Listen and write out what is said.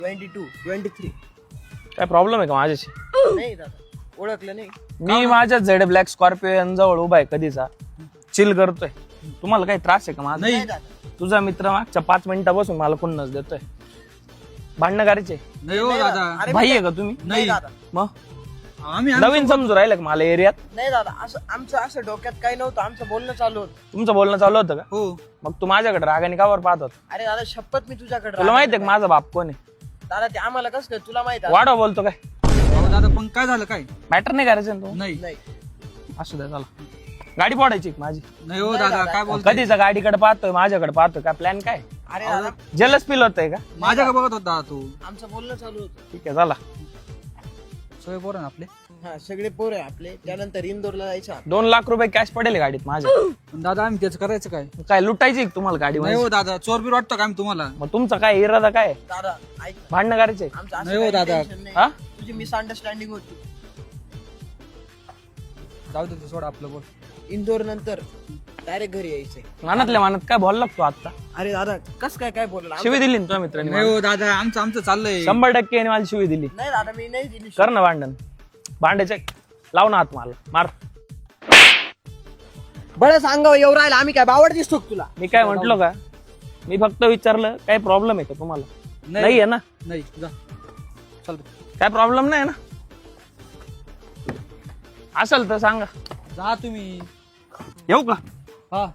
22, 23. काय प्रॉब्लेम आहे का माझ्याशी? नाही दादा, ओळखलं नाही. मी माझ्या झेड ब्लॅक स्कॉर्पिओ जवळ उभा आहे कधीचा, चिल करतोय. तुम्हाला काही त्रास आहे का माझा? नाही दादा. तुझा मित्र मागच्या 5 मिनिटापासून मला कुन्नस देतोय. भांडणं करायचे? नाही हो दादा. अरे भाई आहे का तुम्ही? नाही दादा. मग आम्ही नवीन समजू राहिलं का मला एरियात? नाही दादा, असं आमचं असं डोक्यात काही नव्हतं. आमचं बोलणं चालू होतं. तुमचं बोलणं चालू होतं का? हो. मग तू माझ्याकडे रागाने कावर पाहत होता? अरे दादा, शपथ मी तुझ्याकडे तुला माहिती आहे का माझा बाप कोण आहे? दादा, ते आम्हाला कसं काय तुला माहित आहे? वाढव बोलतो काय? अहो दादा पण काय झालं काय? मॅटर नाही करायचं ना तू? नाही नाही असू द्या, चला. गाडी फोडायची का माझी? नाही हो नाही दादा दादा. काय बोलतोय? कधीचा गाडीकडे पाहतोय, माझ्याकडे पाहतोय, काय प्लॅन काय? अरे दादा, जलस फील होतंय का? माझ्याकडे बघत होता तू. आमचं बोलणं चालू होतं. ठीक आहे, चला. सगळे पोरं ना आपले. हा, सगळे पोर आहे आपले. त्यानंतर इंदोरला जायचं. 2 लाख रुपये कॅश पडेल गाडीत माझ्या. पण दादा आम्ही त्याचं करायचं काय? काय लुटायची का तुम्हाला गाडी? नाही हो दादा, चोर बीर वाटतो का आम्ही तुम्हाला? मग तुमचा काय इरादा काय? दादा ऐक ना. भांडणं करायचे? आमचं असं नाही हो काही दादा. tension नाही. हा? तुझी मिसअंडरस्टँडिंग होती. जाऊ दे ते, सोड आपलं बोल. इंदोर नंतर डायरेक्ट घरी यायचंय. मनातल्या मनात काय बोलला का तू आता? अरे दादा, कस काय काय बोलला? शिवी दिली ना तुझ्या मित्रांनी नाही मला? हो दादा, आमचं चाललंय. 100% याने मला शिवी दिली. नाही दादा, मी नाही दिली. कर ना भांडण. भांडायचे लाव ना हात मला, मार. बरं सांगावं येऊ राहिला, आम्ही काय बावड दिसतो का तुला? मी काय म्हंटलो का? मी फक्त विचारलं काय प्रॉब्लेम आहे का तुम्हाला? नाही आहे ना? नाही जा चल. काय प्रॉब्लेम नाही ना? असेल तर सांगा. जा तुम्ही. येऊ का? हा